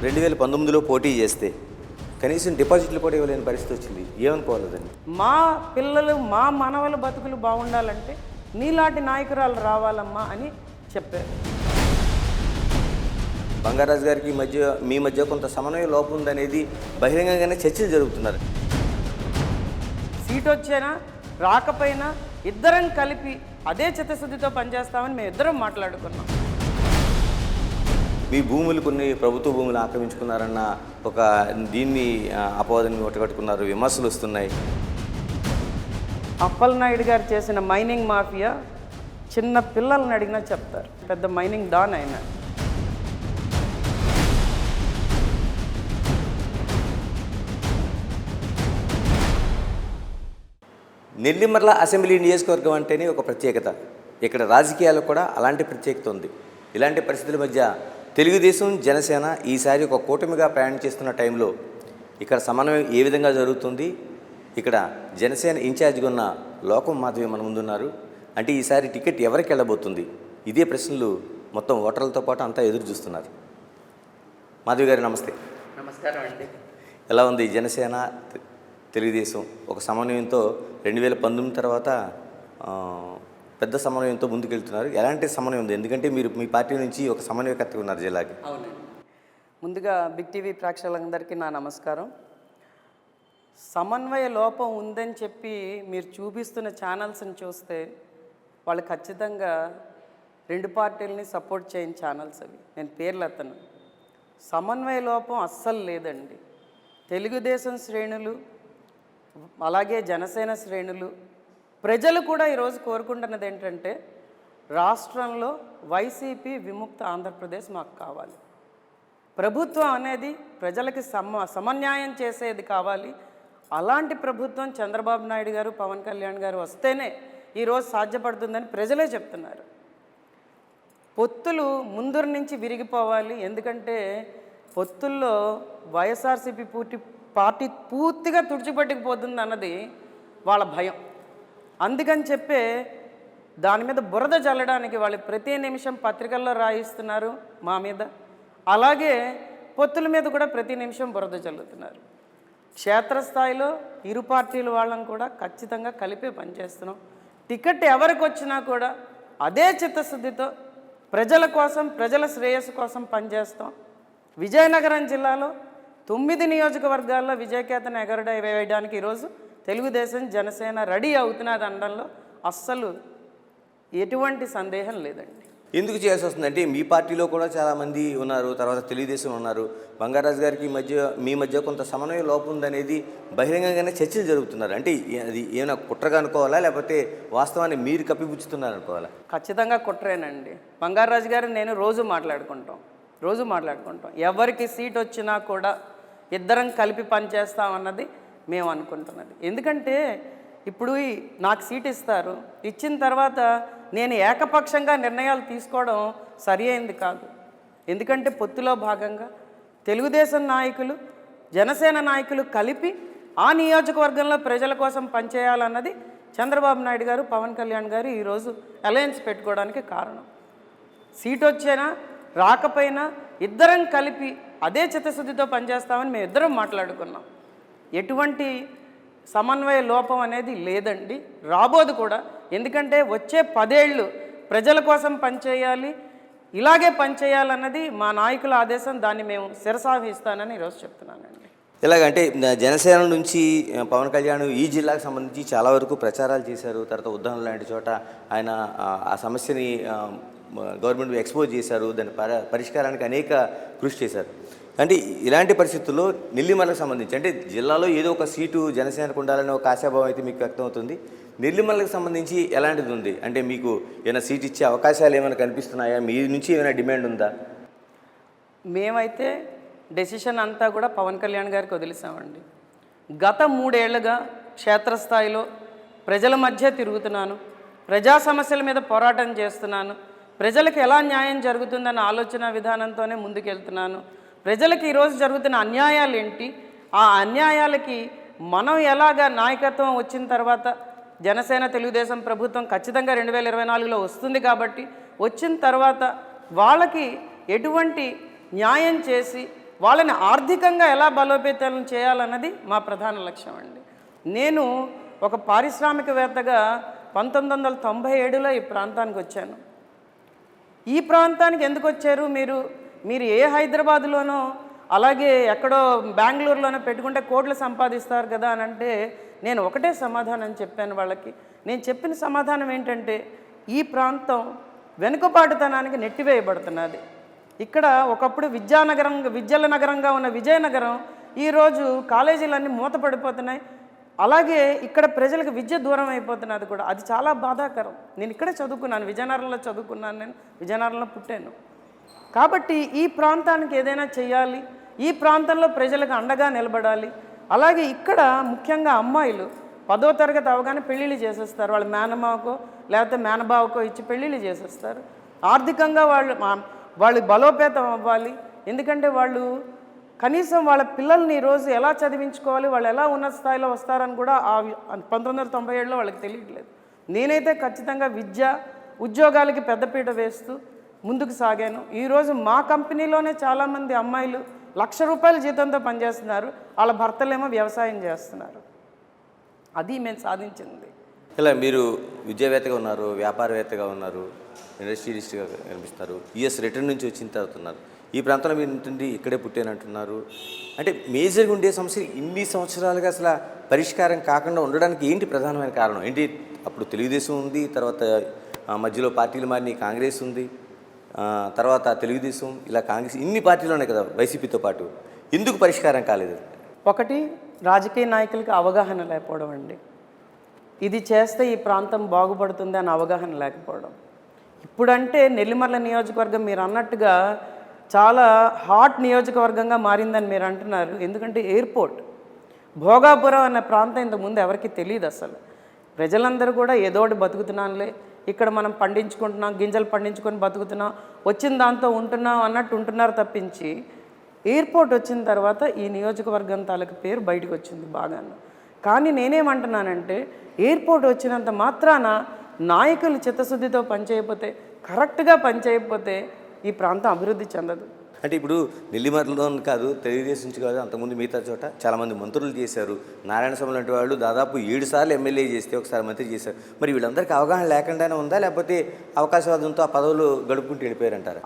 2019లో పోటీ చేస్తే కనీసం డిపాజిట్లు కూడా ఇవ్వలేని పరిస్థితి వచ్చింది. ఏమనుకోవాలి దాన్ని? మా పిల్లలు మా మనవల బతుకులు బాగుండాలంటే నీలాంటి నాయకురాలు రావాలమ్మా అని చెప్పారు. బంగారాజు గారికి మీ మధ్య కొంత సమన్వయ లోపం ఉందనేది బహిరంగంగానే చర్చలు జరుగుతున్నారు. సీట్ వచ్చేనా రాకపోయినా ఇద్దరం కలిపి అదే చిత్తశుద్ధితో పనిచేస్తామని మేము ఇద్దరం మాట్లాడుకున్నాం. మీ భూములు కొన్ని ప్రభుత్వ భూములు ఆక్రమించుకున్నారన్న ఒక దీన్ని అపవాదాన్ని ఒట్టగట్టుకున్నారు, విమర్శలు వస్తున్నాయి. అప్పలనాయుడు గారు చేసిన మైనింగ్ మాఫియా చిన్న పిల్లల్ని అడిగినా చెప్తారు. పెద్ద మైనింగ్ డాన్ అయినా. నెల్లిమర్ల అసెంబ్లీ నియోజకవర్గం అంటేనే ఒక ప్రత్యేకత. ఇక్కడ రాజకీయాలకు కూడా అలాంటి ప్రత్యేకత ఉంది. ఇలాంటి పరిస్థితుల మధ్య తెలుగుదేశం జనసేన ఈసారి ఒక కూటమిగా ప్రయాణం చేస్తున్న టైంలో ఇక్కడ సమన్వయం ఏ విధంగా జరుగుతుంది? ఇక్కడ జనసేన ఇన్ఛార్జిగా ఉన్న లోకం మాధవి మన ముందున్నారు. అంటే ఈసారి టికెట్ ఎవరికి వెళ్ళబోతుంది? ఇదే ప్రశ్నలు మొత్తం ఓటర్లతో పాటు అంతా ఎదురు చూస్తున్నారు. మాధవి గారు నమస్తే. నమస్కారం అండి. ఎలా ఉంది జనసేన తెలుగుదేశం ఒక సమన్వయంతో 2019 తర్వాత పెద్ద సమన్వయంతో ముందుకెళ్తున్నారు? ఎలాంటి సమన్వయం ఉంది? ఎందుకంటే మీరు మీ పార్టీ నుంచి ఒక సమన్వయకర్తగా ఉన్నారు జిల్లాకి. అవునండి. ముందుగా బిగ్ టీవీ ప్రేక్షకులందరికీ నా నమస్కారం. సమన్వయ లోపం ఉందని చెప్పి మీరు చూపిస్తున్న ఛానల్స్ని చూస్తే వాళ్ళు ఖచ్చితంగా రెండు పార్టీలని సపోర్ట్ చేయని ఛానల్స్ అవి. నేను పేర్లు ఎత్తను. సమన్వయ లోపం అస్సలు లేదండి. తెలుగుదేశం శ్రేణులు అలాగే జనసేన శ్రేణులు ప్రజలు కూడా ఈరోజు కోరుకుంటున్నది ఏంటంటే రాష్ట్రంలో వైసీపీ విముక్త ఆంధ్రప్రదేశ్ మాకు కావాలి. ప్రభుత్వం అనేది ప్రజలకి సమన్యాయం చేసేది కావాలి. అలాంటి ప్రభుత్వం చంద్రబాబు నాయుడు గారు పవన్ కళ్యాణ్ గారు వస్తేనే ఈరోజు సాధ్యపడుతుందని ప్రజలే చెప్తున్నారు. పొత్తులు ముందర నుంచి విరిగిపోవాలి. ఎందుకంటే పొత్తుల్లో వైఎస్ఆర్సీపీ పార్టీ పూర్తిగా తుడిచిపెట్టుకుపోతుంది అన్నది వాళ్ళ భయం. అందుకని చెప్పే దాని మీద బురద జల్లడానికి వాళ్ళు ప్రతి నిమిషం పత్రికల్లో రాయిస్తున్నారు మా మీద. అలాగే పొత్తుల మీద కూడా ప్రతి నిమిషం బురద జల్లుతున్నారు. క్షేత్రస్థాయిలో ఇరు పార్టీల వాళ్ళని కూడా ఖచ్చితంగా కలిపే పనిచేస్తున్నాం. టికెట్ ఎవరికి వచ్చినా కూడా అదే చిత్తశుద్ధితో ప్రజల కోసం ప్రజల శ్రేయస్సు కోసం పనిచేస్తాం. విజయనగరం జిల్లాలో 9 నియోజకవర్గాల్లో విజయకేతన ఎగరవేయడానికి ఈరోజు తెలుగుదేశం జనసేన రెడీ అవుతున్నది అనడంలో అస్సలు ఎటువంటి సందేహం లేదండి. ఎందుకు చేయాల్సి వస్తుంది అంటే మీ పార్టీలో కూడా చాలామంది ఉన్నారు, తర్వాత తెలుగుదేశం ఉన్నారు. బంగారాజు గారికి మీ మధ్య కొంత సమన్వయ లోపం ఉందనేది బహిరంగంగానే చర్చలు జరుగుతున్నారు. అంటే అది ఏమైనా కుట్రగా అనుకోవాలా, లేకపోతే వాస్తవాన్ని మీరు కప్పిపుచ్చుతున్నారు అనుకోవాలా? ఖచ్చితంగా కుట్రేనండి. బంగారాజు గారు నేను రోజు మాట్లాడుకుంటాం. ఎవరికి సీట్ వచ్చినా కూడా ఇద్దరం కలిపి పనిచేస్తామన్నది మేము అనుకుంటున్నది. ఎందుకంటే ఇప్పుడు నాకు సీట్ ఇస్తారు, ఇచ్చిన తర్వాత నేను ఏకపక్షంగా నిర్ణయాలు తీసుకోవడం సరి అయింది కాదు. ఎందుకంటే పొత్తులో భాగంగా తెలుగుదేశం నాయకులు జనసేన నాయకులు కలిపి ఆ నియోజకవర్గంలో ప్రజల కోసం పనిచేయాలన్నది చంద్రబాబు నాయుడు గారు పవన్ కళ్యాణ్ గారు ఈరోజు అలయన్స్ పెట్టుకోవడానికి కారణం. సీట్ వచ్చేనా రాకపోయినా ఇద్దరం కలిపి అదే చిత్తశుద్ధితో పనిచేస్తామని మేము ఇద్దరం మాట్లాడుకున్నాం. ఎటువంటి సమన్వయ లోపం అనేది లేదండి, రాబోదు కూడా. ఎందుకంటే వచ్చే 10 ఏళ్ళు ప్రజల కోసం పనిచేయాలి, ఇలాగే పనిచేయాలన్నది మా నాయకుల ఆదేశం. దాన్ని మేము శిరసావహిస్తానని ఈరోజు చెప్తున్నానండి. ఎలాగంటే జనసేన నుంచి పవన్ కళ్యాణ్ ఈ జిల్లాకు సంబంధించి చాలా వరకు ప్రచారాలు చేశారు. తర్వాత ఉద్దానం లాంటి చోట ఆయన ఆ సమస్యని గవర్నమెంట్ ఎక్స్పోజ్ చేశారు, దాని పరిష్కారానికి అనేక కృషి చేశారు. అంటే ఇలాంటి పరిస్థితుల్లో నెల్లిమర్లకు సంబంధించి అంటే జిల్లాలో ఏదో ఒక సీటు జనసేనకు ఉండాలనే ఒక ఆశాభావం అయితే మీకు వ్యక్తమవుతుంది. నెల్లిమర్లకు సంబంధించి ఎలాంటిది ఉంది? అంటే మీకు ఏమైనా సీట్ ఇచ్చే అవకాశాలు ఏమైనా కనిపిస్తున్నాయా? మీ నుంచి ఏమైనా డిమాండ్ ఉందా? మేమైతే డెసిషన్ అంతా కూడా పవన్ కళ్యాణ్ గారికి వదిలేసామండి. గత 3 ఏళ్లుగా క్షేత్రస్థాయిలో ప్రజల మధ్య తిరుగుతున్నాను, ప్రజా సమస్యల మీద పోరాటం చేస్తున్నాను, ప్రజలకు ఎలా న్యాయం జరుగుతుందన్న ఆలోచన విధానంతోనే ముందుకెళ్తున్నాను. ప్రజలకు ఈరోజు జరుగుతున్న అన్యాయాలు ఏంటి, ఆ అన్యాయాలకి మనం ఎలాగా నాయకత్వం వచ్చిన తర్వాత జనసేన తెలుగుదేశం ప్రభుత్వం ఖచ్చితంగా 2024లో వస్తుంది కాబట్టి వచ్చిన తర్వాత వాళ్ళకి ఎటువంటి న్యాయం చేసి వాళ్ళని ఆర్థికంగా ఎలా బలోపేతం చేయాలన్నది మా ప్రధాన లక్ష్యం అండి. నేను ఒక పారిశ్రామికవేత్తగా 1997లో ఈ ప్రాంతానికి వచ్చాను. ఈ ప్రాంతానికి ఎందుకు వచ్చారు మీరు ఏ హైదరాబాద్లోనో అలాగే ఎక్కడో బెంగళూరులోనో పెట్టుకుంటే కోట్లు సంపాదిస్తారు కదా అని అంటే నేను ఒకటే సమాధానం చెప్పాను వాళ్ళకి. నేను చెప్పిన సమాధానం ఏంటంటే ఈ ప్రాంతం వెనుకబాటుతనానికి నెట్టివేయబడుతున్నది. ఇక్కడ ఒకప్పుడు విద్యల నగరంగా ఉన్న విజయనగరం ఈరోజు కాలేజీలన్నీ మూతపడిపోతున్నాయి. అలాగే ఇక్కడ ప్రజలకు విద్య దూరం అయిపోతున్నది కూడా. అది చాలా బాధాకరం. నేను ఇక్కడే చదువుకున్నాను, విజయనగరంలో చదువుకున్నాను, నేను విజయనగరంలో పుట్టాను. కాబట్టి ఈ ప్రాంతానికి ఏదైనా చేయాలి, ఈ ప్రాంతంలో ప్రజలకు అండగా నిలబడాలి. అలాగే ఇక్కడ ముఖ్యంగా అమ్మాయిలు 10వ తరగతి అవగానే పెళ్ళిళ్ళు చేసేస్తారు. వాళ్ళ మేనమావకో లేకపోతే మేనబావకో ఇచ్చి పెళ్ళిళ్ళు చేసేస్తారు. ఆర్థికంగా వాళ్ళు బలోపేతం అవ్వాలి. ఎందుకంటే వాళ్ళు కనీసం వాళ్ళ పిల్లల్ని ఈరోజు ఎలా చదివించుకోవాలి, వాళ్ళు ఎలా ఉన్నత స్థాయిలో వస్తారని కూడా 1997లో వాళ్ళకి తెలియట్లేదు. నేనైతే ఖచ్చితంగా విద్య ఉద్యోగాలకి పెద్దపీట వేస్తూ ముందుకు సాగాను. ఈరోజు మా కంపెనీలోనే చాలామంది అమ్మాయిలు ₹1,00,000 జీతంతో పనిచేస్తున్నారు. వాళ్ళ భర్తలేమో వ్యవసాయం చేస్తున్నారు. అది మేము సాధించింది. ఇలా మీరు విద్యావేత్తగా ఉన్నారు, వ్యాపారవేత్తగా ఉన్నారు, ఇండస్ట్రియలిస్ట్గా కనిపిస్తారు, యుఎస్ రిటర్న్ నుంచి వచ్చిన తర్వాత ఉన్నారు. ఈ ప్రాంతంలో మీరు ఉంటుంది, ఇక్కడే పుట్టానంటున్నారు. అంటే మేజర్గా ఉండే సమస్య ఇన్ని సంవత్సరాలుగా అసలు పరిష్కారం కాకుండా ఉండడానికి ఏంటి ప్రధానమైన కారణం ఏంటి? అప్పుడు తెలుగుదేశం ఉంది, తర్వాత మధ్యలో పార్టీలు మారినాయి, కాంగ్రెస్ ఉంది, తర్వాత తెలుగుదేశం, ఇలా కాంగ్రెస్, ఇన్ని పార్టీలు ఉన్నాయి కదా వైసీపీతో పాటు. ఎందుకు పరిష్కారం కాలేదు? ఒకటి, రాజకీయ నాయకులకి అవగాహన లేకపోవడం అండి. ఇది చేస్తే ఈ ప్రాంతం బాగుపడుతుంది అని అవగాహన లేకపోవడం. ఇప్పుడంటే నెల్లిమర్ల నియోజకవర్గం మీరు అన్నట్టుగా చాలా హాట్ నియోజకవర్గంగా మారిందని మీరు అంటున్నారు. ఎందుకంటే ఎయిర్పోర్ట్, భోగాపురం అనే ప్రాంతం ఇంతకుముందు ఎవరికి తెలియదు అసలు. ప్రజలందరూ కూడా ఏదో ఒకటి బతుకుతున్నానులే, ఇక్కడ మనం పండించుకుంటున్నాం, గింజలు పండించుకొని బతుకుతున్నాం, వచ్చిన దాంతో ఉంటున్నాం అన్నట్టు ఉంటున్నారు తప్పించి ఎయిర్పోర్ట్ వచ్చిన తర్వాత ఈ నియోజకవర్గం తాలూకు పేరు బయటకు వచ్చింది బాగాను. కానీ నేనేమంటున్నానంటే ఎయిర్పోర్ట్ వచ్చినంత మాత్రాన నాయకులు చిత్తశుద్ధితో పనిచేయకపోతే, కరెక్ట్గా పనిచేయకపోతే ఈ ప్రాంతం అభివృద్ధి చెందదు. అంటే ఇప్పుడు నెల్లిమర్లలో కాదు, తెలుగుదేశం నుంచి కాదు, అంతకుముందు మిగతా చోట చాలామంది మంత్రులు చేశారు. నారాయణ స్వామి లాంటి వాళ్ళు దాదాపు 7 సార్లు ఎమ్మెల్యే చేస్తే ఒకసారి మంత్రి చేశారు. మరి వీళ్ళందరికీ అవగాహన లేకుండానే ఉందా, లేకపోతే అవకాశవాదంతో ఆ పదవులు గడుపుకుంటూ వెళ్ళిపోయారంటారు?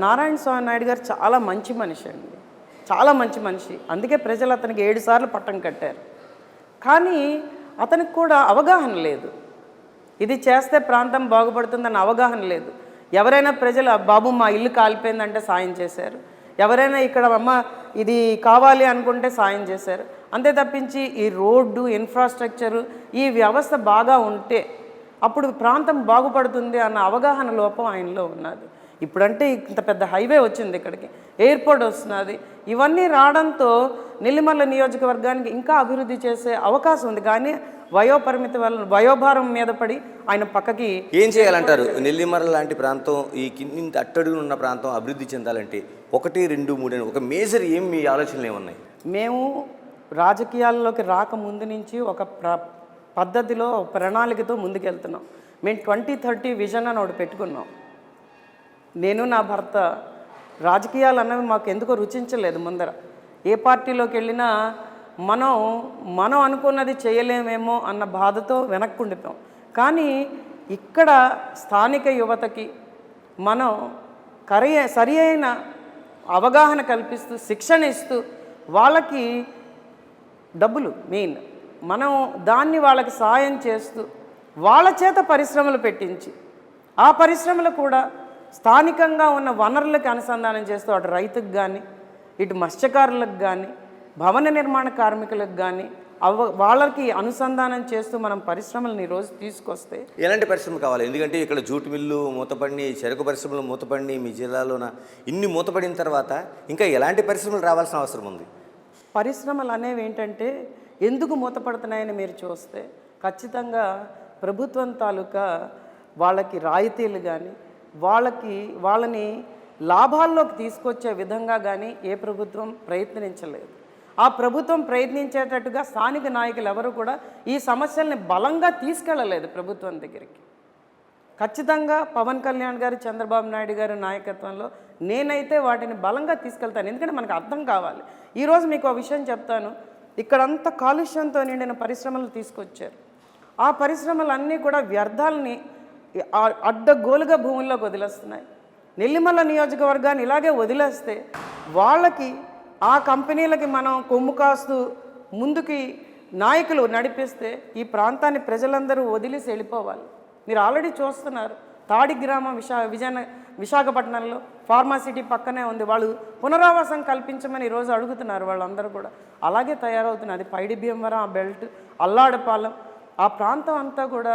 నారాయణ స్వామి నాయుడు గారు చాలా మంచి మనిషి అండి, చాలా మంచి మనిషి. అందుకే ప్రజలు అతనికి 7 సార్లు పట్టం కట్టారు. కానీ అతనికి కూడా అవగాహన లేదు. ఇది చేస్తే ప్రాంతం బాగుపడుతుందన్న అవగాహన లేదు. ఎవరైనా ప్రజలు బాబు మా ఇల్లు కాలిపోయిందంటే సాయం చేశారు, ఎవరైనా ఇక్కడ అమ్మ ఇది కావాలి అనుకుంటే సాయం చేశారు. అంతే తప్పించి ఈ రోడ్డు ఇన్ఫ్రాస్ట్రక్చరు ఈ వ్యవస్థ బాగా ఉంటే అప్పుడు ప్రాంతం బాగుపడుతుంది అన్న అవగాహన లోపం ఆయనలో ఉన్నది. ఇప్పుడంటే ఇంత పెద్ద హైవే వచ్చింది, ఇక్కడికి ఎయిర్పోర్ట్ వస్తున్నది. ఇవన్నీ రావడంతో నెల్లిమర్ల నియోజకవర్గానికి ఇంకా అభివృద్ధి చేసే అవకాశం ఉంది. కానీ వయోపరిమితి వల్ల వయోభారం మీద పడి ఆయన పక్కకి ఏం చేయాలంటారు? నెల్లిమర్ల లాంటి ప్రాంతం, ఈ కింది అట్టడుగున ఉన్న ప్రాంతం అభివృద్ధి చెందాలంటే 1, 2, 3 అని ఒక మేజర్ మీ ఆలోచనలు ఏమున్నాయి? మేము రాజకీయాల్లోకి రాకముందు నుంచి ఒక పద్ధతిలో ప్రణాళికతో ముందుకెళ్తున్నాం. మేము 2030 విజన్ అని ఒకటి పెట్టుకున్నాం. నేను నా భర్త రాజకీయాలు అన్నవి మాకు ఎందుకో రుచించలేదు. ముందర ఏ పార్టీలోకి వెళ్ళినా మనం అనుకున్నది చేయలేమేమో అన్న బాధతో వెనక్కుండిపోయాం. కానీ ఇక్కడ స్థానిక యువతకి మనం సరి అయిన అవగాహన కల్పిస్తూ, శిక్షణ ఇస్తూ, వాళ్ళకి డబ్బులు మెయిన్, మనం దాన్ని వాళ్ళకి సాయం చేస్తూ వాళ్ళ చేత పరిశ్రమలు పెట్టించి ఆ పరిశ్రమలు కూడా స్థానికంగా ఉన్న వనరులకు అనుసంధానం చేస్తూ అటు రైతుకు కానీ, ఇటు మత్స్యకారులకు కానీ, భవన నిర్మాణ కార్మికులకు కానీ వాళ్ళకి అనుసంధానం చేస్తూ మనం పరిశ్రమలను ఈరోజు తీసుకొస్తే. ఎలాంటి పరిశ్రమ కావాలి? ఎందుకంటే ఇక్కడ జూట్ మిల్లు మూతపడి, చెరకు పరిశ్రమలు మూతపడి, మీ జిల్లాలోన ఇన్ని మూతపడిన తర్వాత ఇంకా ఎలాంటి పరిశ్రమలు రావాల్సిన అవసరం ఉంది? పరిశ్రమలు అనేవి ఏంటంటే ఎందుకు మూతపడుతున్నాయని మీరు చూస్తే ఖచ్చితంగా ప్రభుత్వం తాలూకా వాళ్ళకి రాయితీలు కానీ, వాళ్ళని లాభాల్లోకి తీసుకొచ్చే విధంగా కానీ ఏ ప్రభుత్వం ప్రయత్నించలేదు. ఆ ప్రభుత్వం ప్రయత్నించేటట్టుగా స్థానిక నాయకులు ఎవరు కూడా ఈ సమస్యల్ని బలంగా తీసుకెళ్ళలేదు ప్రభుత్వం దగ్గరికి. ఖచ్చితంగా పవన్ కళ్యాణ్ గారు, చంద్రబాబు నాయుడు గారి నాయకత్వంలో నేనైతే వాటిని బలంగా తీసుకెళ్తాను. ఎందుకంటే మనకు అర్థం కావాలి. ఈరోజు మీకు ఒక విషయం చెప్తాను. ఇక్కడంతా కాలుష్యంతో నిండిన పరిశ్రమలు తీసుకొచ్చారు. ఆ పరిశ్రమలన్నీ కూడా వ్యర్థాలని అడ్డగోలుగా భూముల్లోకి వదిలేస్తున్నాయి. నెల్లిమల్ల నియోజకవర్గాన్ని ఇలాగే వదిలేస్తే వాళ్ళకి, ఆ కంపెనీలకి మనం కొమ్ము కాస్తూ ముందుకి నాయకులు నడిపిస్తే ఈ ప్రాంతాన్ని ప్రజలందరూ వదిలేసి వెళ్ళిపోవాలి. మీరు ఆల్రెడీ చూస్తున్నారు. తాడి గ్రామం విశాఖపట్నంలో ఫార్మాసిటీ పక్కనే ఉంది. వాళ్ళు పునరావాసం కల్పించమని ఈరోజు అడుగుతున్నారు వాళ్ళందరూ కూడా. అలాగే తయారవుతున్నది. అది పైడి భీమవరం, ఆ బెల్ట్, అల్లాడపాలెం, ఆ ప్రాంతం అంతా కూడా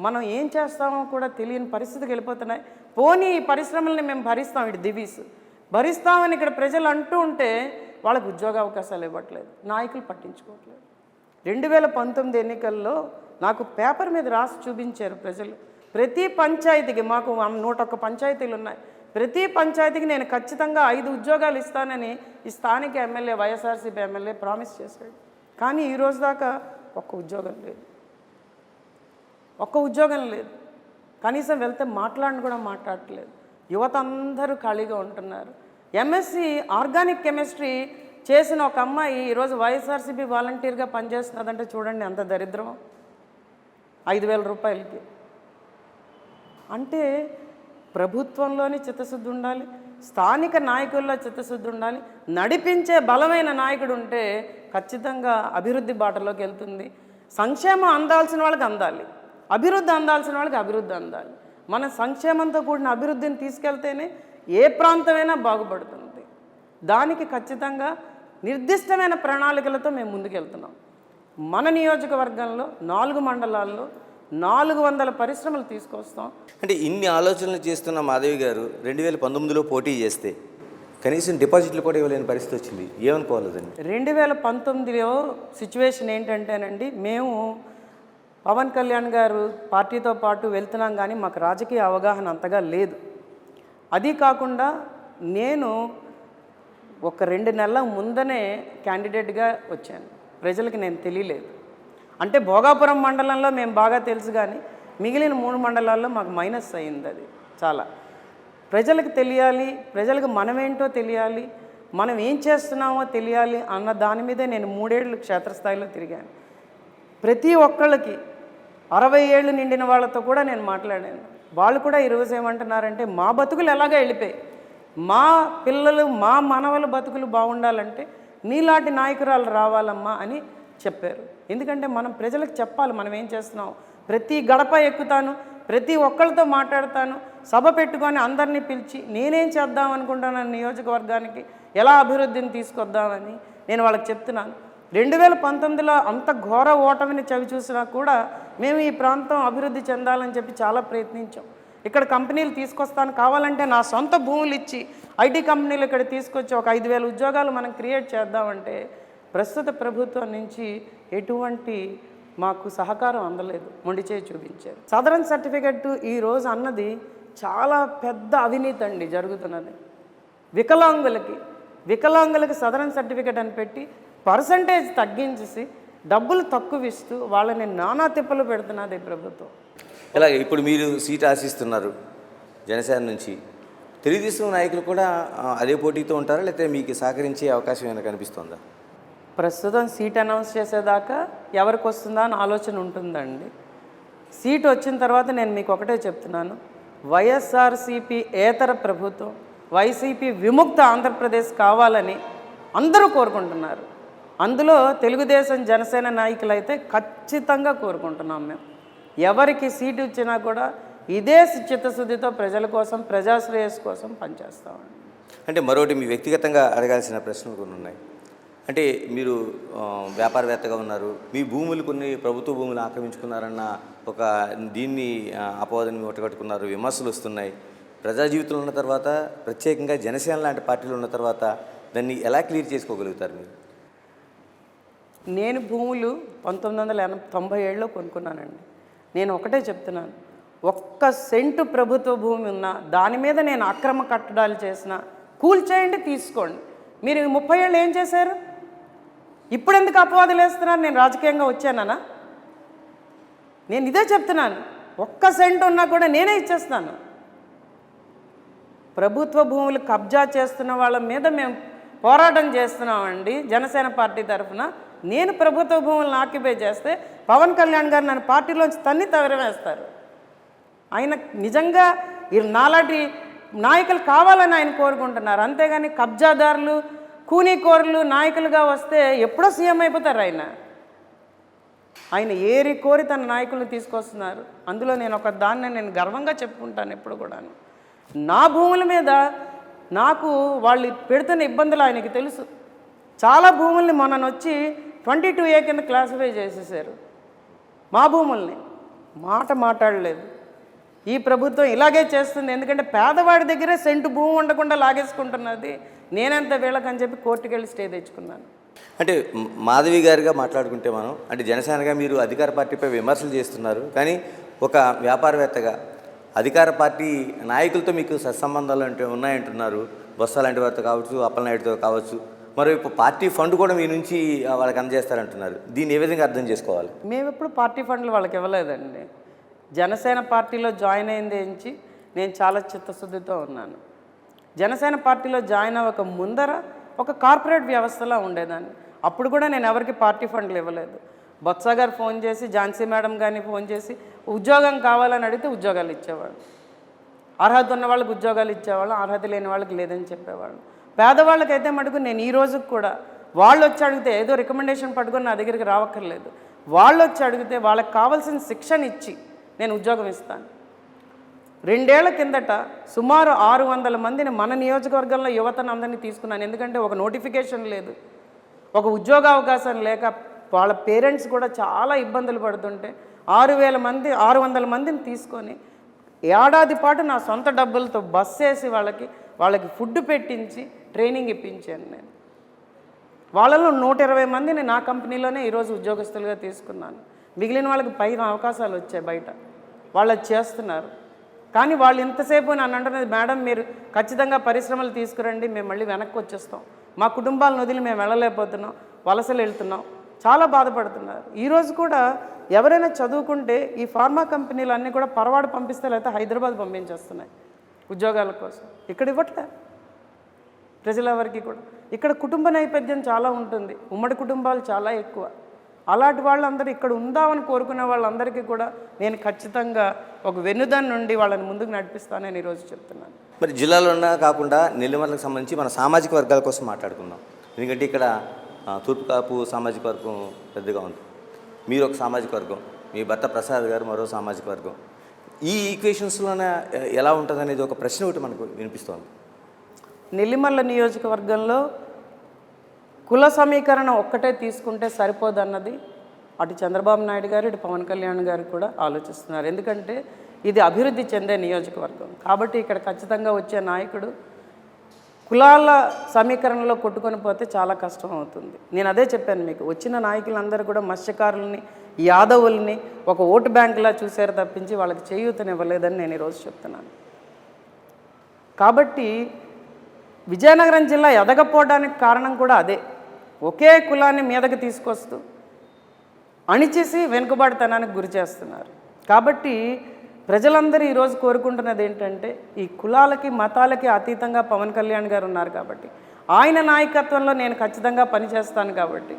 మనం ఏం చేస్తామో కూడా తెలియని పరిస్థితికి వెళ్ళిపోతున్నాయి. పోనీ ఈ పరిశ్రమల్ని మేము భరిస్తాం, ఇటు దివీస్ భరిస్తామని ఇక్కడ ప్రజలు అంటూ ఉంటే వాళ్ళకు ఉద్యోగ అవకాశాలు ఇవ్వట్లేదు, నాయకులు పట్టించుకోవట్లేదు. 2019 ఎన్నికల్లో నాకు పేపర్ మీద రాసి చూపించారు ప్రజలు. ప్రతి పంచాయతీకి, మాకు 101 పంచాయతీలు ఉన్నాయి, ప్రతి పంచాయతీకి నేను ఖచ్చితంగా 5 ఉద్యోగాలు ఇస్తానని ఈ స్థానిక ఎమ్మెల్యే, వైఎస్ఆర్సీపీ ఎమ్మెల్యే ప్రామిస్ చేశాడు. కానీ ఈరోజు దాకా ఒక్క ఉద్యోగం లేదు, ఒక్క ఉద్యోగం లేదు. కనీసం వెళ్తే కూడా మాట్లాడట్లేదు. యువత అందరూ ఖాళీగా ఉంటున్నారు. ఎంఎస్సి ఆర్గానిక్ కెమిస్ట్రీ చేసిన ఒక అమ్మాయి ఈరోజు వైఎస్ఆర్సీపీ వాలంటీర్గా పనిచేస్తున్నదంటే చూడండి ఎంత దరిద్రం. 5,000 రూపాయలకి. అంటే ప్రభుత్వంలోని చిత్తశుద్ధి ఉండాలి, స్థానిక నాయకుల్లో చిత్తశుద్ధి ఉండాలి. నడిపించే బలమైన నాయకుడు ఉంటే ఖచ్చితంగా అభివృద్ధి బాటలోకి వెళ్తుంది. సంక్షేమం అందాల్సిన వాళ్ళకి అందాలి, అభివృద్ధి అందాల్సిన వాళ్ళకి అభివృద్ధి అందాలి. మన సంక్షేమంతో కూడిన అభివృద్ధిని తీసుకెళ్తేనే ఏ ప్రాంతమైనా బాగుపడుతుంది. దానికి ఖచ్చితంగా నిర్దిష్టమైన ప్రణాళికలతో మేము ముందుకెళ్తున్నాం. మన నియోజకవర్గంలో 4 మండలాల్లో 400 పరిశ్రమలు తీసుకొస్తాం. అంటే ఇన్ని ఆలోచనలు చేస్తున్న మాధవి గారు 2019లో పోటీ చేస్తే కనీసం డిపాజిట్లు కూడా ఇవ్వలేని పరిస్థితి వచ్చింది. ఏమనుకోవాలి దాన్ని? 2019లో సిచ్యువేషన్ ఏంటంటేనండి, మేము పవన్ కళ్యాణ్ గారు పార్టీతో పాటు వెళ్తున్నాం, కానీ మాకు రాజకీయ అవగాహన అంతగా లేదు. అది కాకుండా నేను ఒక 2 నెలల ముందనే క్యాండిడేట్గా వచ్చాను. ప్రజలకి నేను తెలియలేదు. అంటే భోగాపురం మండలంలో మేము బాగా తెలుసు, కానీ మిగిలిన 3 మండలాల్లో మాకు మైనస్ అయింది. అది చాలా ప్రజలకు తెలియాలి, ప్రజలకు మనమేంటో తెలియాలి, మనం ఏం చేస్తున్నామో తెలియాలి అన్న దాని మీదే నేను 3 ఏళ్ళు క్షేత్రస్థాయిలో తిరిగాను. ప్రతి ఒక్కళ్ళకి 60 ఏళ్ళు నిండిన వాళ్ళతో కూడా నేను మాట్లాడాను. వాళ్ళు కూడా ఈరోజు ఏమంటున్నారంటే, మా బతుకులు ఎలాగో వెళ్ళిపోయి, మా పిల్లలు, మా మనవల బతుకులు బాగుండాలంటే నీలాంటి నాయకురాలు రావాలమ్మా అని చెప్పారు. ఎందుకంటే మనం ప్రజలకు చెప్పాలి మనం ఏం చేస్తున్నాం. ప్రతి గడప ఎక్కుతాను, ప్రతి ఒక్కరితో మాట్లాడతాను, సభ పెట్టుకొని అందరినీ పిలిచి నేనేం చేద్దాం అనుకుంటాను, నియోజకవర్గానికి ఎలా అభివృద్ధిని తీసుకొద్దామని నేను వాళ్ళకి చెప్తున్నాను. 2019లో అంత ఘోర ఓటమిని చవి చూసినా కూడా మేము ఈ ప్రాంతం అభివృద్ధి చెందాలని చెప్పి చాలా ప్రయత్నించాం. ఇక్కడ కంపెనీలు తీసుకొస్తాను, కావాలంటే నా సొంత భూములు ఇచ్చి ఐటీ కంపెనీలు ఇక్కడ తీసుకొచ్చి ఒక 5,000 ఉద్యోగాలు మనం క్రియేట్ చేద్దామంటే ప్రస్తుత ప్రభుత్వం నుంచి ఎటువంటి మాకు సహకారం అందలేదు, మొండి చేయి చూపించారు. సదరన్ సర్టిఫికెట్ ఈరోజు అన్నది చాలా పెద్ద అవినీతి అండి జరుగుతున్నది. వికలాంగులకి సదరన్ సర్టిఫికెట్ అని పెట్టి పర్సంటేజ్ తగ్గించేసి డబ్బులు తక్కువ ఇస్తూ వాళ్ళని నానా తిప్పలు పెడుతున్నది ఈ ప్రభుత్వం. ఇలాగే ఇప్పుడు మీరు సీట్ ఆశిస్తున్నారు జనసేన నుంచి, తెలుగుదేశం నాయకులు కూడా అదే పోటీతో ఉంటారా, లేకపోతే మీకు సహకరించే అవకాశం ఏమైనా కనిపిస్తుందా? ప్రస్తుతం సీట్ అనౌన్స్ చేసేదాకా ఎవరికి వస్తుందా అని ఆలోచన ఉంటుందండి. సీట్ వచ్చిన తర్వాత నేను మీకు ఒకటే చెప్తున్నాను, వైఎస్ఆర్సీపీ ఏతర ప్రభుత్వం, వైసీపీ విముక్త ఆంధ్రప్రదేశ్ కావాలని అందరూ కోరుకుంటున్నారు. అందులో తెలుగుదేశం జనసేన నాయకులు అయితే ఖచ్చితంగా కోరుకుంటున్నాం. మేము ఎవరికి సీటు ఇచ్చినా కూడా ఇదే చిత్తశుద్ధితో ప్రజల కోసం, ప్రజాశ్రేయస్ కోసం పనిచేస్తామండి. అంటే మరొకటి మీ వ్యక్తిగతంగా అడగాల్సిన ప్రశ్నలు కొన్ని ఉన్నాయి. అంటే మీరు వ్యాపారవేత్తగా ఉన్నారు, మీ భూములు కొన్ని ప్రభుత్వ భూములు ఆక్రమించుకున్నారన్న ఒక దీన్ని అపవాదాన్ని మూటగట్టుకున్నారు, విమర్శలు వస్తున్నాయి. ప్రజా జీవితంలో ఉన్న తర్వాత, ప్రత్యేకంగా జనసేన లాంటి పార్టీలు ఉన్న తర్వాత దాన్ని ఎలా క్లియర్ చేసుకోగలుగుతారు మీరు? నేను భూములు 1997లో కొనుక్కున్నానండి. నేను ఒకటే చెప్తున్నాను, 1 సెంటు ప్రభుత్వ భూమి ఉన్నా దాని మీద నేను అక్రమ కట్టడాలు చేసిన కూల్చేయండి, తీసుకోండి. మీరు 30 ఏళ్ళు ఏం చేశారు? ఇప్పుడు ఎందుకు అపవాదులు వేస్తున్నారు? నేను రాజకీయంగా వచ్చానా? నేను ఇదే చెప్తున్నాను, ఒక్క సెంట్ ఉన్నా కూడా నేనే ఇచ్చేస్తాను. ప్రభుత్వ భూములు కబ్జా చేస్తున్న వాళ్ళ మీద మేము పోరాటం చేస్తున్నామండి జనసేన పార్టీ తరఫున. నేను ప్రభుత్వ భూములను ఆక్యుపై చేస్తే పవన్ కళ్యాణ్ గారు నన్ను పార్టీలోంచి తన్ని తవరవేస్తారు. ఆయన నిజంగా నాలాంటి నాయకులు కావాలని ఆయన కోరుకుంటున్నారు. అంతేగాని కబ్జాదారులు కూనీకోరులు నాయకులుగా వస్తే ఎప్పుడో సీఎం అయిపోతారు. ఆయన ఏరి కోరి తన నాయకులను తీసుకొస్తున్నారు. అందులో నేను ఒక దాన్ని నేను గర్వంగా చెప్పుకుంటాను ఎప్పుడు కూడాను. నా భూముల మీద నాకు వాళ్ళు పెడుతున్న ఇబ్బందులు ఆయనకి తెలుసు. చాలా భూముల్ని మొన్ననొచ్చి 22A కింద క్లాసిఫై చేసేసారు. మా భూముల్ని మాట్లాడలేదు. ఈ ప్రభుత్వం ఇలాగే చేస్తుంది. ఎందుకంటే పేదవాడి దగ్గరే సెంటు భూమి ఉండకుండా లాగేసుకుంటున్నది. నేనెంత వీళ్ళకని చెప్పి కోర్టుకు వెళ్ళి స్టే తెచ్చుకున్నాను. అంటే మాధవి గారిగా మాట్లాడుకుంటే మనం అంటే జనసేనగా మీరు అధికార పార్టీపై విమర్శలు చేస్తున్నారు, కానీ ఒక వ్యాపారవేత్తగా అధికార పార్టీ నాయకులతో మీకు సత్సంబంధాలు అంటే ఉన్నాయంటున్నారు. బొత్స లాంటి వారితో కావచ్చు, అప్పలనాయుడుతో కావచ్చు. మరోవైపు పార్టీ ఫండ్ కూడా మీ నుంచి వాళ్ళకి అందజేస్తారంటున్నారు. దీన్ని ఏ విధంగా అర్థం చేసుకోవాలి? మేము ఎప్పుడు పార్టీ ఫండ్లు వాళ్ళకి ఇవ్వలేదండి. జనసేన పార్టీలో జాయిన్ అయింది ఎంచి నేను చాలా చిత్తశుద్ధితో ఉన్నాను. జనసేన పార్టీలో జాయిన్ అవ్వక ముందర ఒక కార్పొరేట్ వ్యవస్థలా ఉండేదాన్ని. అప్పుడు కూడా నేను ఎవరికి పార్టీ ఫండ్లు ఇవ్వలేదు. బొత్స గారు ఫోన్ చేసి, ఝాన్సీ మేడం కానీ ఫోన్ చేసి ఉద్యోగం కావాలని అడిగితే ఉద్యోగాలు ఇచ్చేవాళ్ళు. అర్హత ఉన్న వాళ్ళకి ఉద్యోగాలు ఇచ్చేవాళ్ళు, అర్హత లేని వాళ్ళకి లేదని చెప్పేవాళ్ళు. పేదవాళ్ళకైతే మటుకు నేను ఈ రోజుకి కూడా వాళ్ళు వచ్చి అడిగితే ఏదో రికమెండేషన్ పట్టుకొని నా దగ్గరికి రావక్కర్లేదు. వాళ్ళు వచ్చి అడిగితే వాళ్ళకి కావాల్సిన శిక్షణ ఇచ్చి నేను ఉద్యోగం ఇస్తాను. 2 ఏళ్ల కిందట సుమారు 600 మందిని మన నియోజకవర్గంలో యువతను అందరినీ తీసుకున్నాను. ఎందుకంటే ఒక నోటిఫికేషన్ లేదు, ఒక ఉద్యోగ అవకాశం లేక వాళ్ళ పేరెంట్స్ కూడా చాలా ఇబ్బందులు పడుతుంటే 600 మందిని తీసుకొని ఏడాది పాటు నా సొంత డబ్బులతో బస్ వేసి వాళ్ళకి ఫుడ్ పెట్టించి ట్రైనింగ్ ఇప్పించాను నేను. వాళ్ళలో 120 మందిని నా కంపెనీలోనే ఈరోజు ఉద్యోగస్తులుగా తీసుకున్నాను. మిగిలిన వాళ్ళకి పైన అవకాశాలు వచ్చాయి బయట, వాళ్ళు చేస్తున్నారు. కానీ వాళ్ళు ఇంతసేపు నన్ను అంటున్నది, మేడం మీరు ఖచ్చితంగా పరిశ్రమలు తీసుకురండి, మేము మళ్ళీ వెనక్కి వచ్చేస్తాం, మా కుటుంబాలను వదిలి మేము వెళ్ళలేకపోతున్నాం, వలసలు వెళ్తున్నాం, చాలా బాధపడుతున్నారు. ఈరోజు కూడా ఎవరైనా చదువుకుంటే ఈ ఫార్మా కంపెనీలు అన్నీ కూడా పరవాడు పంపిస్తే లేకపోతే హైదరాబాద్ పంపించేస్తున్నాయి ఉద్యోగాల కోసం. ఇక్కడ ఇవ్వట్లే ప్రజలెవరికి కూడా. ఇక్కడ కుటుంబ నేపథ్యం చాలా ఉంటుంది, ఉమ్మడి కుటుంబాలు చాలా ఎక్కువ. అలాంటి వాళ్ళందరూ ఇక్కడ ఉందామని కోరుకునే వాళ్ళందరికీ కూడా నేను ఖచ్చితంగా ఒక వెన్నుదాన్ని నుండి వాళ్ళని ముందుకు నడిపిస్తానని ఈరోజు చెప్తున్నాను. మరి జిల్లాలో కాకుండా నెల్లిమర్లకు సంబంధించి మన సామాజిక వర్గాల కోసం మాట్లాడుకుందాం. ఎందుకంటే ఇక్కడ తూర్పు కాపు సామాజిక వర్గం పెద్దగా ఉంది, మీరు ఒక సామాజిక వర్గం, మీ భర్త ప్రసాద్ గారు మరో సామాజిక వర్గం. ఈ ఈక్వేషన్స్లోనే ఎలా ఉంటుంది అనేది ఒక ప్రశ్న ఒకటి మనకు వినిపిస్తోంది. నెల్లిమర్ల నియోజకవర్గంలో కుల సమీకరణ ఒక్కటే తీసుకుంటే సరిపోదన్నది అటు చంద్రబాబు నాయుడు గారు ఇటు పవన్ కళ్యాణ్ గారు కూడా ఆలోచిస్తున్నారు. ఎందుకంటే ఇది అభివృద్ధి చెందే నియోజకవర్గం కాబట్టి ఇక్కడ ఖచ్చితంగా వచ్చే నాయకుడు కులాల సమీకరణలో కొట్టుకొని పోతే చాలా కష్టం అవుతుంది. నేను అదే చెప్పాను మీకు, వచ్చిన నాయకులందరూ కూడా మత్స్యకారులని, యాదవుల్ని ఒక ఓటు బ్యాంకులా చూశారు తప్పించి వాళ్ళకి చేయూతనివ్వలేదని నేను ఈరోజు చెప్తున్నాను. కాబట్టి విజయనగరం జిల్లా ఎదగపోవడానికి కారణం కూడా అదే. ఒకే కులాన్ని మీదకి తీసుకొస్తూ అణిచేసి వెనుకబాటుతనానికి గురి చేస్తున్నారు. కాబట్టి ప్రజలందరూ ఈరోజు కోరుకుంటున్నది ఏంటంటే ఈ కులాలకి మతాలకి అతీతంగా పవన్ కళ్యాణ్ గారు ఉన్నారు కాబట్టి ఆయన నాయకత్వంలో నేను ఖచ్చితంగా పనిచేస్తాను. కాబట్టి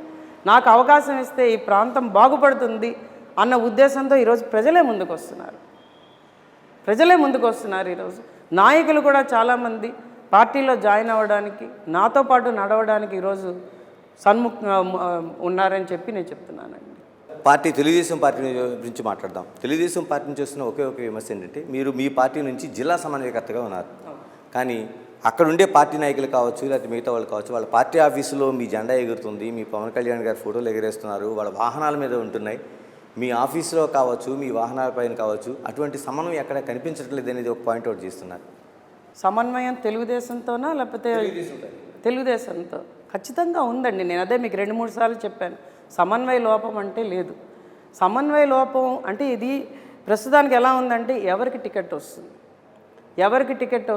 నాకు అవకాశం ఇస్తే ఈ ప్రాంతం బాగుపడుతుంది అన్న ఉద్దేశంతో ఈరోజు ప్రజలే ముందుకు వస్తున్నారు. ఈరోజు నాయకులు కూడా చాలామంది పార్టీలో జాయిన్ అవ్వడానికి, నాతో పాటు నడవడానికి ఈరోజు ఉన్నారని చెప్పి నేను చెప్తున్నానండి. తెలుగుదేశం పార్టీ గురించి మాట్లాడదాం. తెలుగుదేశం పార్టీ నుంచి వస్తున్న ఒకే విమర్శ ఏంటంటే మీరు మీ పార్టీ నుంచి జిల్లా సమన్వయకర్తగా ఉన్నారు, కానీ అక్కడ ఉండే పార్టీ నాయకులు కావచ్చు లేకపోతే మిగతా వాళ్ళు కావచ్చు, వాళ్ళ పార్టీ ఆఫీసులో మీ జెండా ఎగురుతుంది, మీ పవన్ కళ్యాణ్ గారి ఫోటోలు ఎగరేస్తున్నారు, వాళ్ళ వాహనాల మీద ఉంటున్నాయి, మీ ఆఫీసులో కావచ్చు మీ వాహనాలపైన కావచ్చు, అటువంటి సమన్వయం ఎక్కడ కనిపించట్లేదు అనేది ఒక పాయింట్ అవుట్ చేస్తున్నారు. సమన్వయం తెలుగుదేశంతోనా లేకపోతే తెలుగుదేశంతో ఖచ్చితంగా ఉందండి. నేను అదే మీకు 2-3 సార్లు చెప్పాను, సమన్వయ లోపం అంటే లేదు. సమన్వయ లోపం అంటే ఇది ప్రస్తుతానికి ఎలా ఉందంటే ఎవరికి టికెట్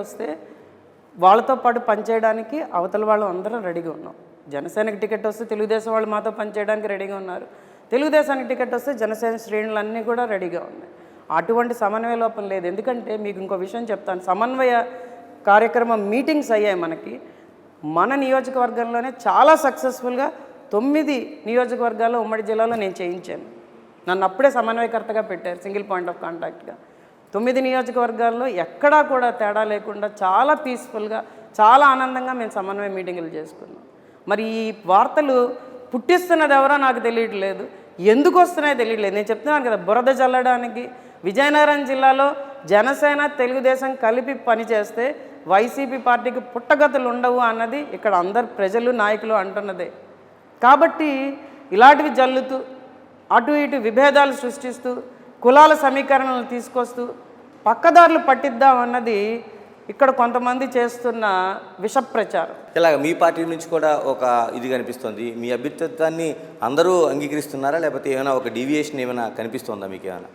వస్తే వాళ్ళతో పాటు పనిచేయడానికి అవతల వాళ్ళు అందరం రెడీగా ఉన్నాం. జనసేనకి టికెట్ వస్తే తెలుగుదేశం వాళ్ళు మాతో పనిచేయడానికి రెడీగా ఉన్నారు, తెలుగుదేశానికి టికెట్ వస్తే జనసేన శ్రేణులన్నీ కూడా రెడీగా ఉన్నాయి. అటువంటి సమన్వయ లోపం లేదు. ఎందుకంటే మీకు ఇంకో విషయం చెప్తాను, సమన్వయ కార్యక్రమం మీటింగ్స్ అయ్యాయి మనకి. మన నియోజకవర్గంలోనే చాలా సక్సెస్ఫుల్గా 9 నియోజకవర్గాల్లో ఉమ్మడి జిల్లాలో నేను చేయించాను. నన్ను అప్పుడే సమన్వయకర్తగా పెట్టారు, సింగిల్ పాయింట్ ఆఫ్ కాంటాక్ట్గా. 9 నియోజకవర్గాల్లో ఎక్కడా కూడా తేడా లేకుండా చాలా పీస్ఫుల్గా, చాలా ఆనందంగా మేము సమన్వయ మీటింగులు చేసుకున్నాం. మరి ఈ వార్తలు పుట్టిస్తున్నది ఎవరో నాకు తెలియట్లేదు, ఎందుకు వస్తున్నాయో తెలియట్లేదు. నేను చెప్తున్నాను కదా, బురద జల్లడానికి విజయనగరం జిల్లాలో జనసేన తెలుగుదేశం కలిపి పనిచేస్తే వైసీపీ పార్టీకి పుట్టగతులు ఉండవు అన్నది ఇక్కడ అందరు ప్రజలు నాయకులు అంటున్నదే. కాబట్టి ఇలాంటివి జల్లుతూ అటు ఇటు విభేదాలు సృష్టిస్తూ కులాల సమీకరణలు తీసుకొస్తూ పక్కదారులు పట్టిద్దామన్నది ఇక్కడ కొంతమంది చేస్తున్న విష ప్రచారం. ఇలాగ మీ పార్టీ నుంచి కూడా ఒక ఇది కనిపిస్తుంది. మీ అభ్యర్థిత్వాన్ని అందరూ అంగీకరిస్తున్నారా, లేకపోతే ఏమైనా ఒక డీవియేషన్ ఏమైనా కనిపిస్తుందా మీకు ఏమైనా?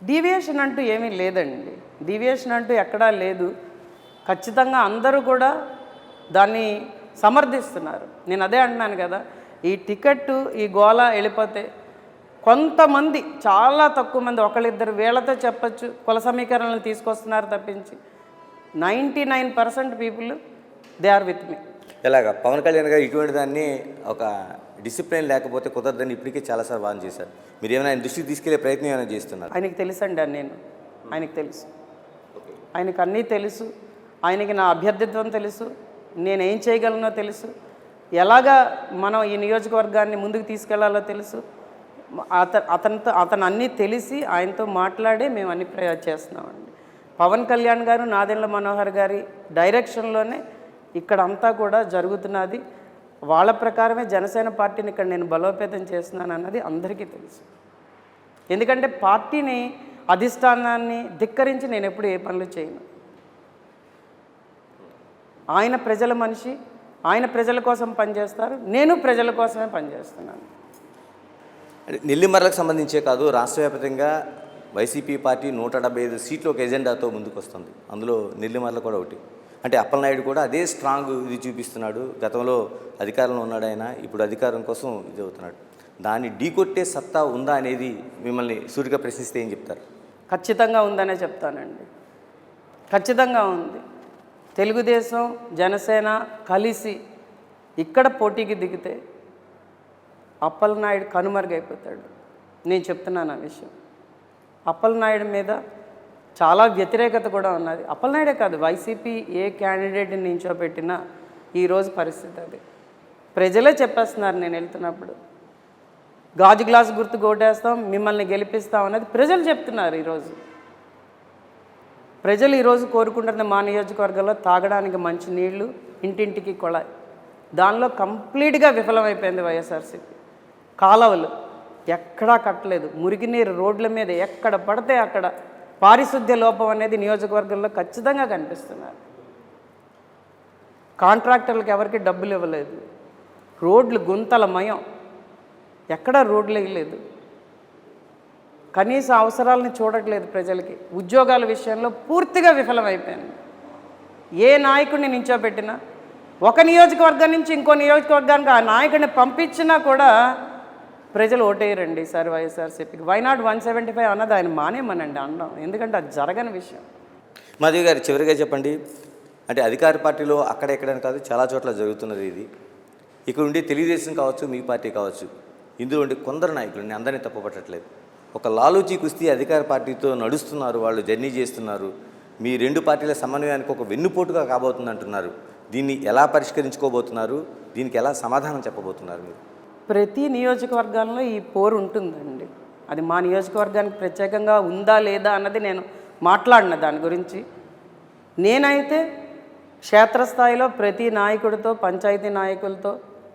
డీవియేషన్ అంటూ ఏమీ లేదండి, డీవియేషన్ అంటూ ఎక్కడా లేదు. ఖచ్చితంగా అందరూ కూడా దాన్ని సమర్థిస్తున్నారు. నేను అదే అంటున్నాను కదా, ఈ టికెట్టు ఈ గోళ వెళ్ళిపోతే కొంతమంది, చాలా తక్కువ మంది, ఒకళ్ళిద్దరు వీళ్ళతో చెప్పచ్చు కుల సమీకరణలు తీసుకొస్తున్నారు తప్పించి 99% people they are with me. ఇలాగ పవన్ కళ్యాణ్ గారు ఇటువంటి దాన్ని ఒక డిసిప్లిన్ లేకపోతే కుదరదని ఇప్పటికే చాలాసార్లు వార్న్ చేశారు. మీరు ఏమైనా ఆయన దృష్టికి తీసుకెళ్లే ప్రయత్నం ఏమైనా చేస్తున్నారు? ఆయనకి తెలుసండి, ఆయనకు తెలుసు, ఆయనకు అన్నీ తెలుసు. ఆయనకి నా అభ్యర్థిత్వం తెలుసు, నేనేం చేయగలనో తెలుసు, ఎలాగా మనం ఈ నియోజకవర్గాన్ని ముందుకు తీసుకెళ్లాలో తెలుసు. అతను అన్నీ తెలిసి ఆయనతో మాట్లాడే మేము అన్ని చేస్తున్నామండి. పవన్ కళ్యాణ్ గారు, నాదెండ్ల మనోహర్ గారి డైరెక్షన్లోనే ఇక్కడ అంతా కూడా జరుగుతున్నది. వాళ్ళ ప్రకారమే జనసేన పార్టీని ఇక్కడ నేను బలోపేతం చేస్తున్నాను అన్నది అందరికీ తెలుసు. ఎందుకంటే పార్టీని, అధిష్టానాన్ని ధిక్కరించి నేను ఎప్పుడు ఏ పనులు చేయను. ఆయన ప్రజల మనిషి, ఆయన ప్రజల కోసం పనిచేస్తారు, నేను ప్రజల కోసమే పనిచేస్తున్నాను. నెల్లిమర్లకు సంబంధించే కాదు, రాష్ట్ర వ్యాప్తంగా వైసీపీ పార్టీ 175 సీట్లు ఒక ఎజెండాతో ముందుకు వస్తుంది. అందులో నెల్లిమర్ల కూడా ఒకటి. అంటే అప్పలనాయుడు కూడా అదే స్ట్రాంగ్ ఇది చూపిస్తున్నాడు. గతంలో అధికారంలో ఉన్నాడు ఆయన, ఇప్పుడు అధికారం కోసం ఇది అవుతున్నాడు. దాన్ని ఢీకొట్టే సత్తా ఉందా అనేది మిమ్మల్ని సూటిగా ప్రశ్నిస్తే ఏం చెప్తారు? ఖచ్చితంగా ఉందనే చెప్తానండి, ఖచ్చితంగా ఉంది. తెలుగుదేశం జనసేన కలిసి ఇక్కడ పోటీకి దిగితే అప్పలనాయుడు కనుమరుగైపోతాడు. నేను చెప్తున్నాను ఆ విషయం. అప్పలనాయుడు మీద చాలా వ్యతిరేకత కూడా ఉన్నది. అప్పలనాయుడే కాదు, వైసీపీ ఏ క్యాండిడేట్ని నించోబెట్టినా ఈరోజు పరిస్థితి అది. ప్రజలే చెప్పేస్తున్నారు నేను వెళ్తున్నప్పుడు, గాజు గ్లాసు గుర్తు ఓటేస్తాం, మిమ్మల్ని గెలిపిస్తాం అనేది ప్రజలు చెప్తున్నారు. ఈరోజు ప్రజలు ఈరోజు కోరుకుంటున్న మా నియోజకవర్గంలో తాగడానికి మంచి నీళ్లు, ఇంటింటికి కొళాయి, దానిలో కంప్లీట్గా విఫలమైపోయింది వైఎస్ఆర్సీపీ. కాలువలు ఎక్కడా కట్టలేదు, మురికినీరు రోడ్ల మీద ఎక్కడ పడితే అక్కడ, పారిశుద్ధ్య లోపం అనేది నియోజకవర్గంలో ఖచ్చితంగా కనిపిస్తున్నారు. కాంట్రాక్టర్లకు ఎవరికి డబ్బులు ఇవ్వలేదు, రోడ్లు గుంతలమయం, ఎక్కడా రోడ్లు వేయలేదు, కనీస అవసరాలను చూడట్లేదు ప్రజలకి. ఉద్యోగాల విషయంలో పూర్తిగా విఫలమైపోయింది. ఏ నాయకుడిని నించోబెట్టినా, ఒక నియోజకవర్గం నుంచి ఇంకో నియోజకవర్గానికి ఆ నాయకుడిని పంపించినా కూడా ప్రజలు ఓటేయరండి ఈసారి వైఎస్ఆర్సీపీకి. వైనాట్ 175 అన్నది ఆయన మానేమనండి అనడం, ఎందుకంటే అది జరగని విషయం. మాధవి గారు, చివరిగా చెప్పండి, అంటే అధికార పార్టీలో అక్కడెక్కడని కాదు, చాలా చోట్ల జరుగుతున్నది ఇది. ఇక్కడ ఉండి తెలుగుదేశం కావచ్చు, మీ పార్టీ కావచ్చు, ఇందులో ఉండి కొందరు నాయకులని అందరినీ తప్పుపట్టట్లేదు. ఒక లాలూచీ కుస్తీ అధికార పార్టీతో నడుస్తున్నారు, వాళ్ళు జర్నీ చేస్తున్నారు. మీ రెండు పార్టీల సమన్వయానికి ఒక వెన్నుపోటుగా కాబోతుంది అంటున్నారు. దీన్ని ఎలా పరిష్కరించుకోబోతున్నారు? దీనికి ఎలా సమాధానం చెప్పబోతున్నారు మీరు? ప్రతి నియోజకవర్గాల్లో ఈ పోరు ఉంటుందండి. అది మా నియోజకవర్గానికి ప్రత్యేకంగా ఉందా లేదా అన్నది నేను మాట్లాడిన దాని గురించి. నేనైతే క్షేత్రస్థాయిలో ప్రతి నాయకుడితో, పంచాయతీ నాయకులతో,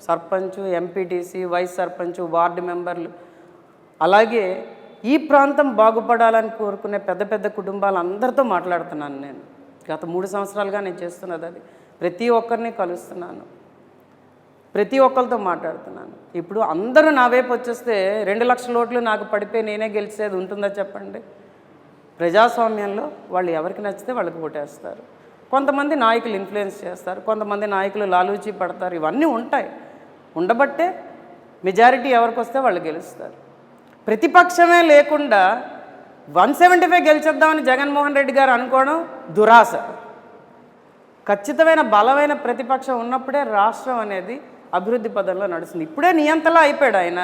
sarpanch, MPTC, vice sarpanch, ward మెంబర్లు, అలాగే ఈ ప్రాంతం బాగుపడాలని కోరుకునే పెద్ద పెద్ద కుటుంబాలందరితో మాట్లాడుతున్నాను. నేను గత 3 సంవత్సరాలుగా నేను చేస్తున్నది అది. ప్రతి ఒక్కరిని కలుస్తున్నాను, ప్రతి ఒక్కరితో మాట్లాడుతున్నాను. ఇప్పుడు అందరూ నా వైపు వచ్చేస్తే 2 లక్షల ఓట్లు నాకు పడిపోయి నేనే గెలిచేది ఉంటుందా చెప్పండి? ప్రజాస్వామ్యంలో వాళ్ళు ఎవరికి నచ్చితే వాళ్ళకి ఓటేస్తారు. కొంతమంది నాయకులు ఇన్ఫ్లుయెన్స్ చేస్తారు, కొంతమంది నాయకులు లాలూచీ పడతారు, ఇవన్నీ ఉంటాయి. ఉండబట్టే మెజారిటీ ఎవరికి వస్తే వాళ్ళు గెలుస్తారు. ప్రతిపక్షమే లేకుండా 175 గెలిచేద్దామని జగన్మోహన్ రెడ్డి గారు అనుకోవడం దురాశ. ఖచ్చితమైన బలమైన ప్రతిపక్షం ఉన్నప్పుడే రాష్ట్రం అనేది అభివృద్ధి పదంలో నడుస్తుంది. ఇప్పుడే నియంతలా అయిపోయాడు ఆయన.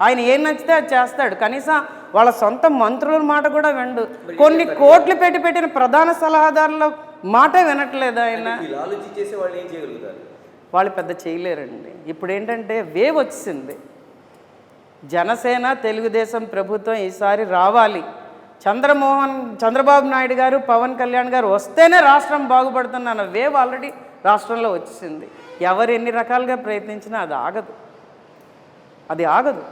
ఆయన ఏం నచ్చితే అది చేస్తాడు. కనీసం వాళ్ళ సొంత మంత్రుల మాట కూడా వినడు. కొన్ని కోట్లు పెట్టిన ప్రధాన సలహాదారుల మాట వినట్లేదు ఆయన. వాళ్ళు పెద్ద చేయలేరండి. ఇప్పుడు ఏంటంటే వేవ్ వచ్చింది. జనసేన తెలుగుదేశం ప్రభుత్వం ఈసారి రావాలి. చంద్రబాబు నాయుడు గారు, పవన్ కళ్యాణ్ గారు వస్తేనే రాష్ట్రం బాగుపడుతుందన్న వేవ్ ఆల్రెడీ రాష్ట్రంలో వచ్చింది. ఎవరు ఎన్ని రకాలుగా ప్రయత్నించినా అది ఆగదు.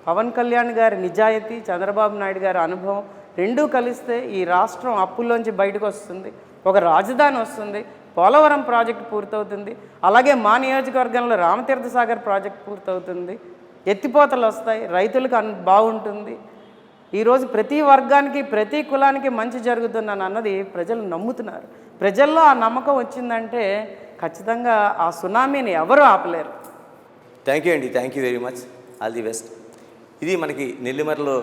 పవన్ కళ్యాణ్ గారి నిజాయితీ, చంద్రబాబు నాయుడు గారి అనుభవం రెండూ కలిస్తే ఈ రాష్ట్రం అప్పుల్లోంచి బయటకు వస్తుంది. ఒక రాజధాని వస్తుంది, పోలవరం ప్రాజెక్టు పూర్తవుతుంది, అలాగే మా నియోజకవర్గంలో రామతీర్థ సాగర్ ప్రాజెక్టు పూర్తవుతుంది, ఎత్తిపోతలు వస్తాయి, రైతులకు బాగుంటుంది. ఈరోజు ప్రతి వర్గానికి ప్రతి కులానికి మంచి జరుగుతుందని అన్నది ప్రజలు నమ్ముతున్నారు. ప్రజల్లో ఆ నమ్మకం వచ్చిందంటే ఖచ్చితంగా ఆ సునామీని ఎవరు ఆపలేరు. థ్యాంక్ యూ అండి, thank you very much, all the best. ఇది మనకి నెల్లిమర్లో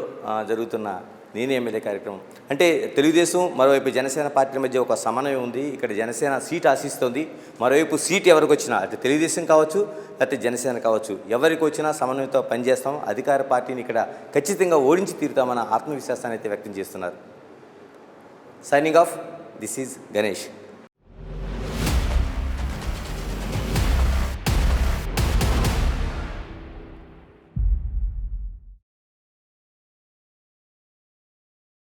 జరుగుతున్న నేనే ఎమ్మెల్యే కార్యక్రమం. అంటే తెలుగుదేశం మరోవైపు జనసేన పార్టీల మధ్య ఒక సమన్వయం ఉంది. ఇక్కడ జనసేన సీట్ ఆశిస్తుంది. మరోవైపు సీట్ ఎవరికి వచ్చినా, అటు తెలుగుదేశం కావచ్చు లేకపోతే జనసేన కావచ్చు, ఎవరికి వచ్చినా సమన్వయంతో పనిచేస్తాం, అధికార పార్టీని ఇక్కడ ఖచ్చితంగా ఓడించి తీరుతామన్న ఆత్మవిశ్వాసాన్ని అయితే వ్యక్తం చేస్తున్నారు. Signing off, this is Ganesh.